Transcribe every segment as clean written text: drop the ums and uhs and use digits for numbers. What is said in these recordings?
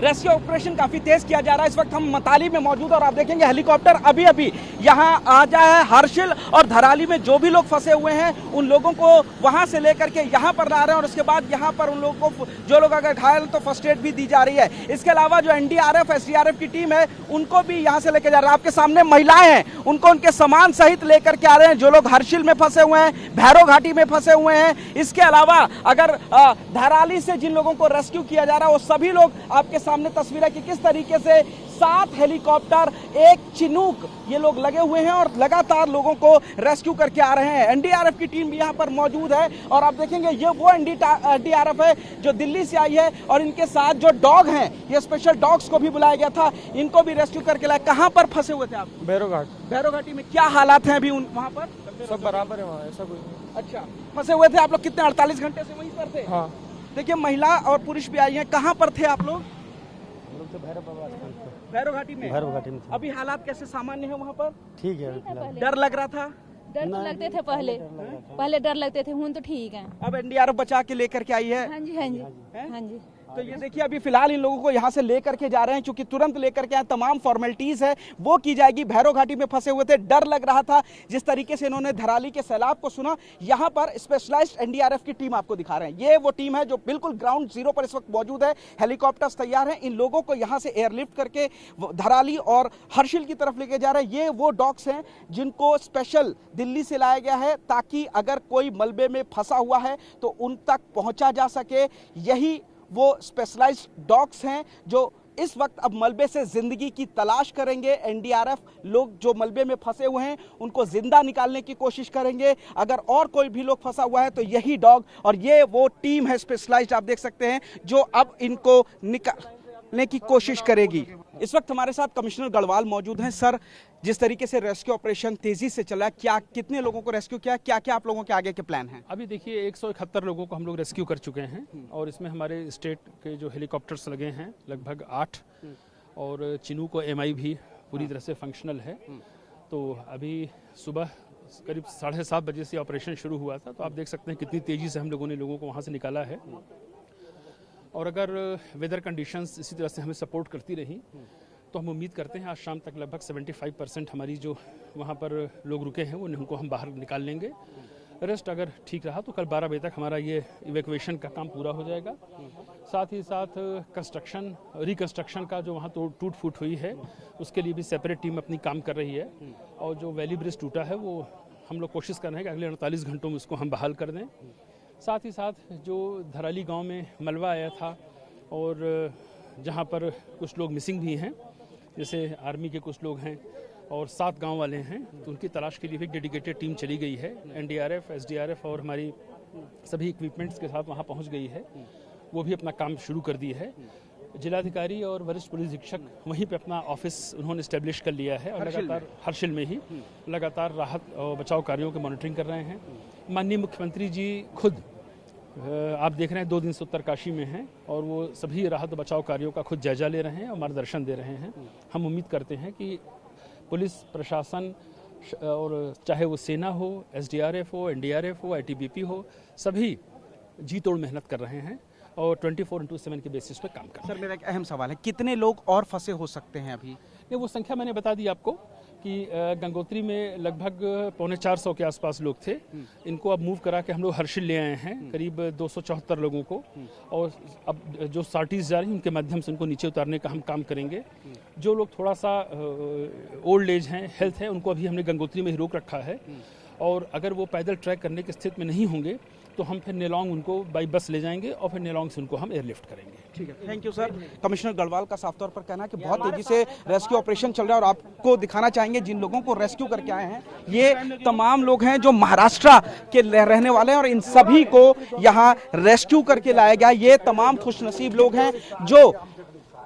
Rescue operation काफी तेज किया जा रहा है। इस वक्त हम मताली में मौजूद और आप देखेंगे हेलीकॉप्टर अभी अभी यहाँ आ जाए। हर्षिल और धराली में जो भी लोग फंसे हुए हैं उन लोगों को वहां से लेकर के यहाँ पर ला रहे हैं और उसके बाद यहाँ पर उन लोगों को जो लोग अगर घायल तो फर्स्ट एड भी दी जा रही है। इसके अलावा जो एनडीआरएफ एसडीआरएफ की टीम है उनको भी यहाँ से लेकर जा रहा है। आपके सामने महिलाएं हैं, उनको उनके सामान सहित लेकर के आ रहे हैं। जो लोग हर्षिल में फंसे हुए हैं, भैरव घाटी में फंसे हुए हैं, इसके अलावा अगर धराली से जिन लोगों को रेस्क्यू किया जा रहा है वो सभी लोग आपके सामने तस्वीर कि किस तरीके से 7 हेलीकॉप्टर, 1 चिनूक ये लोग लगे हुए हैं और लगातार लोगों को रेस्क्यू करके आ रहे हैं। एनडीआरएफ की टीम भी यहाँ पर मौजूद है और आप देखेंगे ये वो एनडीआरएफ है जो दिल्ली से आई है और इनके साथ जो डॉग हैं, ये स्पेशल डॉग्स को भी बुलाया गया था, इनको भी रेस्क्यू करके लाया। कहाँ पर फंसे हुए थे आप? भैरव घाटी में। क्या हालात हैं अभी वहाँ पर? सब बराबर है, वहाँ ऐसा कुछ नहीं। अच्छा, फंसे हुए थे आप लोग कितने? 48 घंटे से वहीं पर थे? हाँ। देखिए महिला और पुरुष भी आई हैं। कहाँ पर थे आप लोग? तो भैरव घाटी में। भैरव घाटी में अभी हालात कैसे सामान्य है वहाँ पर? ठीक है। डर लग रहा था? डर तो लगते थे पहले डर लगते थे, हूं तो ठीक है। अब एनडीआरएफ बचा के लेकर के आई है। हाँ जी हाँ जी हाँ जी। तो ये देखिए अभी फिलहाल इन लोगों को यहाँ से लेकर के जा रहे हैं, क्योंकि तुरंत लेकर के आए, तमाम फॉर्मेलिटीज है वो की जाएगी। भैरव घाटी में फंसे हुए थे, डर लग रहा था। जिस तरीके से इन्होंने धराली के सैलाब को सुना, यहाँ पर स्पेशलाइज्ड एनडीआरएफ की टीम आपको दिखा रहे हैं। ये वो टीम है जो बिल्कुल ग्राउंड जीरो पर इस वक्त मौजूद है। हेलीकॉप्टर्स तैयार हैं, इन लोगों को यहाँ से एयरलिफ्ट करके धराली और हर्षिल की तरफ लेके जा रहे हैं। ये वो डॉग्स हैं जिनको स्पेशल दिल्ली से लाया गया है ताकि अगर कोई मलबे में फंसा हुआ है तो उन तक पहुंचा जा सके। यही वो स्पेशलाइज्ड डॉग्स हैं जो इस वक्त अब मलबे से जिंदगी की तलाश करेंगे। एनडीआरएफ लोग जो मलबे में फंसे हुए हैं उनको जिंदा निकालने की कोशिश करेंगे। अगर और कोई भी लोग फंसा हुआ है तो यही डॉग और ये वो टीम है स्पेशलाइज्ड, आप देख सकते हैं, जो अब इनको निकालने की कोशिश करेगी। इस वक्त हमारे साथ कमिश्नर गढ़वाल मौजूद हैं। सर, जिस तरीके से रेस्क्यू ऑपरेशन तेजी से चला, क्या कितने लोगों को रेस्क्यू किया, क्या क्या आप लोगों के आगे के प्लान हैं? अभी देखिए 171 लोगों को हम लोग रेस्क्यू कर चुके हैं और इसमें हमारे स्टेट के जो हेलीकॉप्टर्स लगे हैं लगभग 8 और चिनूक और एमआई भी पूरी तरह से फंक्शनल है। तो अभी सुबह करीब 7:30 बजे से ऑपरेशन शुरू हुआ था, तो आप देख सकते हैं कितनी तेज़ी से हम लोगों ने लोगों को वहाँ से निकाला है। और अगर वेदर कंडीशंस इसी तरह से हमें सपोर्ट करती रही तो हम उम्मीद करते हैं आज शाम तक लगभग 75% हमारी जो वहाँ पर लोग रुके हैं उनको हम बाहर निकाल लेंगे। रेस्ट अगर ठीक रहा तो कल 12 बजे तक हमारा ये इवैक्यूएशन का काम पूरा हो जाएगा। साथ ही साथ रिकंस्ट्रक्शन का जो वहाँ टूट फूट हुई है उसके लिए भी सेपरेट टीम अपनी काम कर रही है और जो वैली ब्रिज टूटा है वो हम लोग कोशिश कर रहे हैं कि अगले 48 घंटों में उसको हम बहाल कर दें। साथ ही साथ जो धराली गांव में मलबा आया था और जहां पर कुछ लोग मिसिंग भी हैं, जैसे आर्मी के कुछ लोग हैं और 7 गांव वाले हैं, तो उनकी तलाश के लिए भी एक डेडिकेटेड टीम चली गई है। एनडीआरएफ, एसडीआरएफ और हमारी सभी इक्विपमेंट्स के साथ वहां पहुंच गई है, वो भी अपना काम शुरू कर दी है। जिलाधिकारी और वरिष्ठ पुलिस अधीक्षक वहीं पे अपना ऑफिस उन्होंने इस्टेब्लिश कर लिया है और लगातार हर्षिल में ही लगातार राहत और बचाव कार्यों की मॉनिटरिंग कर रहे हैं। माननीय मुख्यमंत्री जी खुद आप देख रहे हैं 2 दिन से उत्तरकाशी में हैं और वो सभी राहत बचाव कार्यों का खुद जायजा ले रहे हैं और मार्गदर्शन दे रहे हैं। हम उम्मीद करते हैं कि पुलिस प्रशासन और चाहे वो सेना हो, एसडीआरएफ हो, एनडीआरएफ हो, आईटीबीपी हो, सभी जी तोड़ मेहनत कर रहे हैं और 24/7 के बेसिस पे काम कर रहे हैं। सर, मेरा एक अहम सवाल है, कितने लोग और फंसे हो सकते हैं अभी? ये वो संख्या मैंने बता दी आपको कि गंगोत्री में लगभग 350 के आसपास लोग थे। इनको अब मूव करा के हम लोग हर्षिल ले आए हैं, करीब 274 लोगों को, और अब जो सार्टीज जा रही हैं उनके माध्यम से उनको नीचे उतारने का हम काम करेंगे। जो लोग थोड़ा सा ओल्ड एज हैं, हेल्थ है, उनको अभी हमने गंगोत्री में ही रोक रखा है और अगर वो पैदल ट्रैक करने की स्थिति में नहीं होंगे तो हम फिर नेलोंग उनको बाई बस ले जाएंगे और फिर नेलोंग से उनको हम एयरलिफ्ट करेंगे। ठीक है, thank you sir. Commissioner Garhwal का साफ तौर पर कहना है कि बहुत तेजी से रेस्क्यू ऑपरेशन चल रहा है और आपको दिखाना चाहेंगे जिन लोगों को रेस्क्यू करके आए हैं ये तमाम लोग हैं जो महाराष्ट्र के रहने वाले हैं और इन सभी को यहाँ रेस्क्यू करके लाया गया। ये तमाम खुशनसीब लोग हैं जो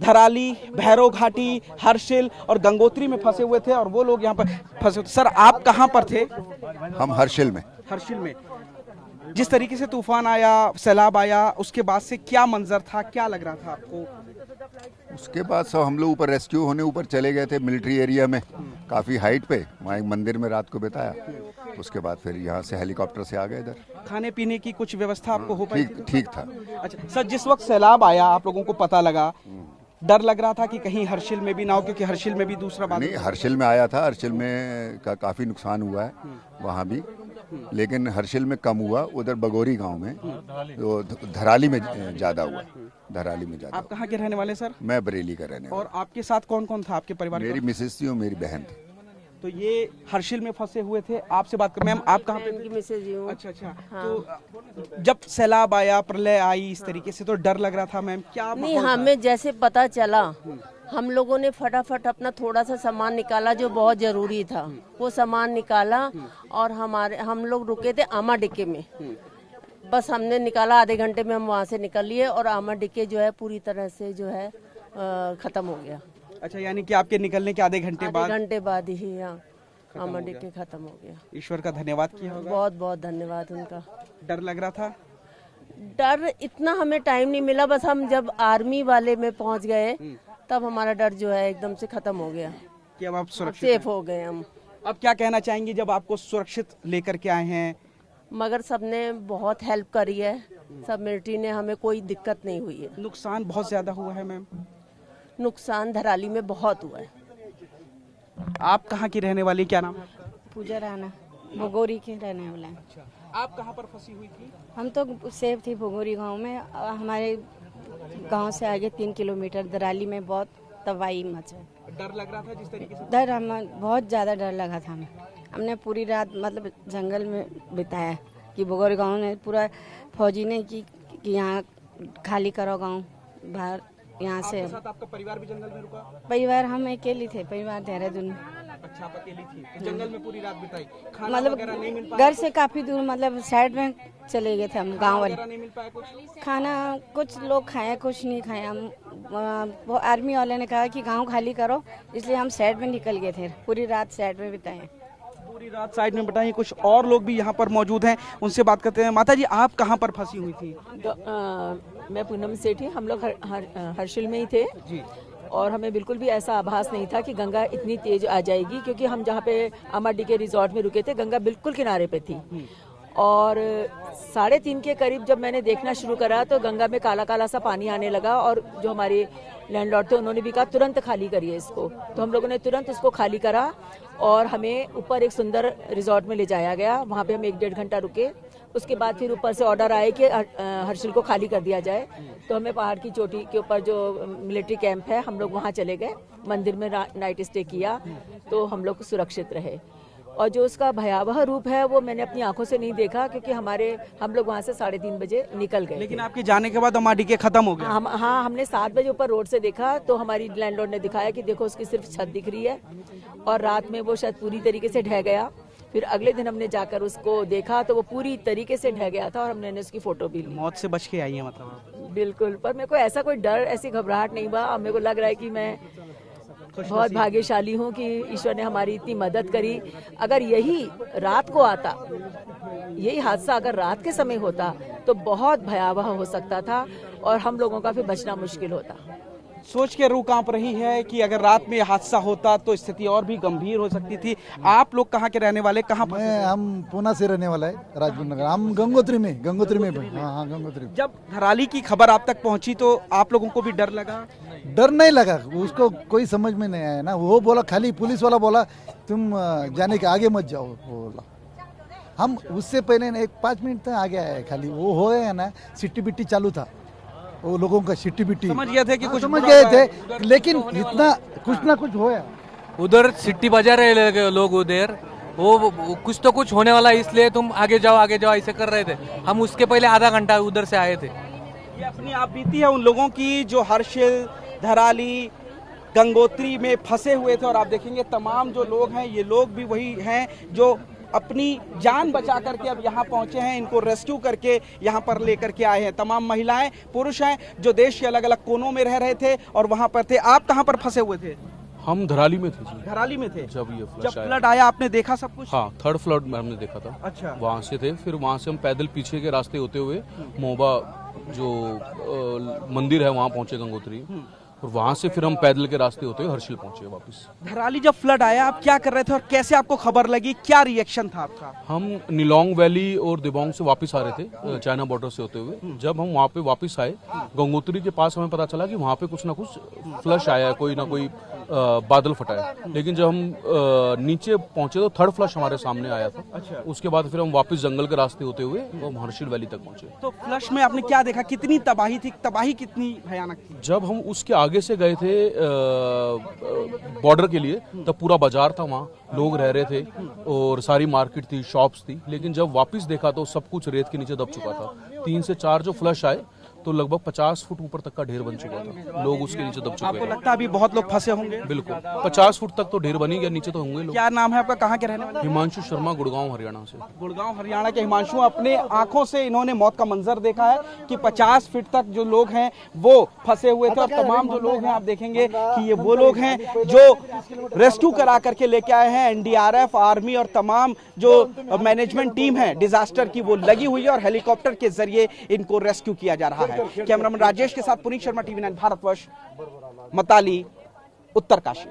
धराली, भैरव घाटी, हर्षिल और गंगोत्री में फंसे हुए थे और वो लोग यहाँ पर फंसे हुए थे। सर, आप कहाँ पर थे? हम हर्षिल में। हर्षिल में जिस तरीके से तूफान आया, सैलाब आया, उसके बाद से क्या मंजर था, क्या लग रहा था आपको? उसके बाद सब हम लोग ऊपर रेस्क्यू होने ऊपर चले गए थे मिलिट्री एरिया में, काफ़ी हाइट पे, वहाँ एक मंदिर में रात को बिताया। उसके बाद फिर यहाँ से हेलीकॉप्टर से आ गए इधर। खाने पीने की कुछ व्यवस्था आपको हो पाई? ठीक था। अच्छा सर, जिस वक्त सैलाब आया आप लोगों को पता लगा, डर लग रहा था कि कहीं हर्षिल में भी ना हो, क्योंकि हर्षिल में भी दूसरा बात नहीं, हर्षिल में आया था, हर्षिल में का काफ़ी नुकसान हुआ है वहाँ भी, लेकिन हर्षिल में कम हुआ, उधर बगोरी गांव में तो धराली में ज़्यादा हुआ, धराली में ज़्यादा। आप कहाँ के रहने वाले सर? मैं बरेली का रहने वाला। और आपके साथ कौन कौन था आपके परिवार मेरी का? मिसेस थी और मेरी बहन थी। तो ये हर्षिल में फंसे हुए थे। आपसे बात कर, मैम आप कहाँ पे? की मैसेज हूँ। अच्छा अच्छा। तो जब सैलाब आया, प्रलय आई, इस तरीके से तो डर लग रहा था मैम, क्या नहीं, माहौल था? हमें जैसे पता चला हम लोगों ने फटाफट अपना थोड़ा सा सामान निकाला जो बहुत जरूरी था, वो सामान निकाला और हम लोग रुके थे आमा डिक्के में। बस हमने निकाला, आधे घंटे में हम वहाँ से निकल लिए और आमा डिक्के जो है पूरी तरह से जो है खत्म हो गया। अच्छा, यानी कि आपके निकलने के आधे घंटे बाद? आधे घंटे बाद ही यहाँ आमा डिक्के खत्म हो गया। ईश्वर का धन्यवाद किया होगा। बहुत बहुत धन्यवाद उनका। डर लग रहा था? डर इतना हमें टाइम नहीं मिला, बस हम जब आर्मी वाले में पहुँच गए तब हमारा डर जो है एकदम से खत्म हो गया, कि अब आप सुरक्षित सेफ हो गए हम। अब क्या कहना चाहेंगे जब आपको सुरक्षित लेकर के आए हैं? मगर सबने बहुत हेल्प करी है, सब मिलिट्री ने, हमें कोई दिक्कत नहीं हुई है। नुकसान बहुत ज्यादा हुआ है मैम? नुकसान धराली में बहुत हुआ है। आप कहाँ की रहने वाली, क्या नाम है? पूजा राणा, भगोरी के रहने वाला है। आप कहाँ पर फंसी हुई थी? हम तो सेफ थी भगोरी गांव में। हमारे गांव से आगे 3 किलोमीटर दराली में बहुत तबाही मचा। डर लग रहा था जिस तरीके से? डर, हम बहुत ज़्यादा डर लगा था हमें। हमने पूरी रात मतलब जंगल में बिताया कि भगोरी गांव ने पूरा फौजी ने कि यहाँ खाली करो गांव, बाहर यहाँ से। आपके साथ आपका परिवार भी जंगल में रुका? परिवार हम अकेले थे, परिवार देहरादून में। अच्छा, आप अकेली थी, तो जंगल में पूरी रात बिताई। खाना मतलब वगैरह नहीं मिल पाया? घर से काफ़ी दूर, मतलब साइड में चले गए थे हम, गांव वाले। वगैरह नहीं मिल पाया कुछ? खाना कुछ लोग खाए, कुछ नहीं खाए हम। वो आर्मी वाले ने कहा कि गांव खाली करो, इसलिए हम साइड में निकल गए थे, पूरी रात साइड में बिताए। पूरी रात साइड में बिताई। कुछ और लोग भी यहाँ पर मौजूद हैं, उनसे बात करते हैं। माता जी, आप कहाँ पर फंसी हुई थी? मैं पूनम सेठी, हम लोग हर्षिल में ही थे जी। और हमें बिल्कुल भी ऐसा आभास नहीं था कि गंगा इतनी तेज आ जाएगी, क्योंकि हम जहाँ पे अमाडी के रिजॉर्ट में रुके थे गंगा बिल्कुल किनारे पे थी। और 3:30 के करीब जब मैंने देखना शुरू करा तो गंगा में काला काला सा पानी आने लगा, और जो हमारे लैंडलॉर्ड थे उन्होंने भी कहा तुरंत खाली करिए इसको। तो हम लोगों ने तुरंत इसको खाली करा और हमें ऊपर एक सुंदर रिजॉर्ट में ले जाया गया। वहाँ पे हम 1-1.5 घंटा रुके। उसके बाद फिर ऊपर से ऑर्डर आए कि हर्षिल को खाली कर दिया जाए। तो हमें पहाड़ की चोटी के ऊपर जो मिलिट्री कैंप है, हम लोग वहाँ चले गए, मंदिर में नाइट स्टे किया, तो हम लोग सुरक्षित रहे। और जो उसका भयावह रूप है वो मैंने अपनी आंखों से नहीं देखा, क्योंकि हम लोग वहाँ से 3:30 बजे निकल गए। लेकिन आपके जाने के बाद अमाडी के खत्म हो गया? हाँ, हमने 7 बजे ऊपर रोड से देखा तो हमारी लैंडलॉर्ड ने दिखाया कि देखो उसकी सिर्फ छत दिख रही है, और रात में वो शायद पूरी तरीके से ढह गया। फिर अगले दिन हमने जाकर उसको देखा तो वो पूरी तरीके से ढह गया था, और हमने उसकी फोटो भी ली। मौत से बच के आई है मतलब? बिल्कुल, पर मेरे को ऐसा कोई डर, ऐसी घबराहट नहीं हुआ। अब मेरे को लग रहा है कि मैं बहुत भाग्यशाली हूँ कि ईश्वर ने हमारी इतनी मदद करी। अगर यही रात को आता, यही हादसा अगर रात के समय होता तो बहुत भयावह हो सकता था और हम लोगों का फिर बचना मुश्किल होता। सोच के रूह कांप रही है कि अगर रात में हादसा होता तो स्थिति और भी गंभीर हो सकती थी। आप लोग कहाँ के रहने वाले, कहाँ पर? हम पूना से रहने वाला है, राजपुर नगर। हम गंगोत्री में हाँ, गंगोत्री। जब धराली की खबर आप तक पहुंची तो आप लोगों को भी डर लगा? डर नहीं लगा, उसको कोई समझ में नहीं आया ना। वो बोला, खाली पुलिस वाला बोला तुम जाने के आगे मत जाओ, वो बोला। हम उससे पहले 5 मिनट तक आगे आए, खाली वो हो गया ना, सिट्टी बिट्टी चालू था, वो लोगों का सिट्टी बिट्टी समझ गए थे कि कुछ समझ गए थे, लेकिन इतना कुछ ना कुछ होया। उधर सिट्टी बजा रहे लोग, उधर वो कुछ तो कुछ होने वाला है, इसलिए तुम आगे जाओ ऐसे कर रहे थे। हम उसके पहले आधा घंटा उधर से आए थे। ये अपनी आप बीती है उन लोगों की जो हर्षिल, धराली, गंगोत्री में फंसे हुए थे। और आप देखेंगे तमाम जो लोग हैं, ये लोग भी वही हैं जो अपनी जान बचा करके अब यहाँ पहुंचे हैं, इनको रेस्क्यू करके यहाँ पर लेकर के आए हैं। तमाम महिलाएं, पुरुष हैं जो देश के अलग अलग कोनों में रह रहे थे और वहाँ पर थे। आप कहाँ पर फंसे हुए थे? हम धराली में थे जी। धराली में थे? जब फ्लड आया आपने देखा सब कुछ? हाँ, 3rd फ्लड में हमने देखा था। अच्छा। वहाँ से थे, फिर वहाँ से हम पैदल पीछे के रास्ते होते हुए मोहबा जो मंदिर है वहाँ पहुँचे, गंगोत्री। और वहाँ से फिर हम पैदल के रास्ते होते हुए हर्षिल पहुंचे वापस। धराली जब फ्लड आया आप क्या कर रहे थे और कैसे आपको खबर लगी, क्या रिएक्शन था आपका? हम निलोंग वैली और दिबांग से वापस आ रहे थे चाइना बॉर्डर से होते हुए। जब हम वहाँ पे वापस आए गंगोत्री के पास हमें पता चला कि वहाँ पे कुछ ना कुछ फ्लश आया है, कोई ना कोई बादल फटा है। लेकिन जब हम नीचे पहुंचे तो थर्ड फ्लश हमारे सामने आया था। अच्छा। उसके बाद फिर हम वापस जंगल के रास्ते होते हुए हम हर्षिल वैली तक पहुंचे। तो फ्लश में आपने क्या देखा, कितनी तबाही थी, तबाही कितनी भयानक थी? जब हम उसके आगे से गए थे बॉर्डर के लिए तब पूरा बाजार था, वहाँ लोग रह रहे थे और सारी मार्केट थी, शॉप्स थी। लेकिन जब वापस देखा तो सब कुछ रेत के नीचे दब चुका था। 3 से 4 जो फ्लश आए तो लगभग 50 फुट ऊपर तक का ढेर बन चुका था, लोग उसके नीचे दब चुके आपको थे। लगता है अभी बहुत लोग फंसे होंगे? बिल्कुल 50 फुट तक तो ढेर बनी गया, नीचे तो होंगे लोग। क्या नाम है आपका, कहाँ के रहने वाले? हिमांशु शर्मा, गुड़गांव हरियाणा से। गुड़गांव हरियाणा के हिमांशु, अपने आंखों से इन्होंने मौत का मंजर देखा है कि 50 फीट तक जो लोग हैं वो फंसे हुए थे। और तमाम जो लोग हैं आप देखेंगे कि ये वो लोग हैं जो रेस्क्यू करा करके लेके आए हैं। एनडीआरएफ, आर्मी और तमाम जो मैनेजमेंट टीम है डिजास्टर की वो लगी हुई है और हेलीकॉप्टर के जरिए इनको रेस्क्यू किया जा रहा है। कैमरामैन राजेश के साथ पुनीत शर्मा, टीवी 9 भारतवर्ष, मताली, उत्तरकाशी।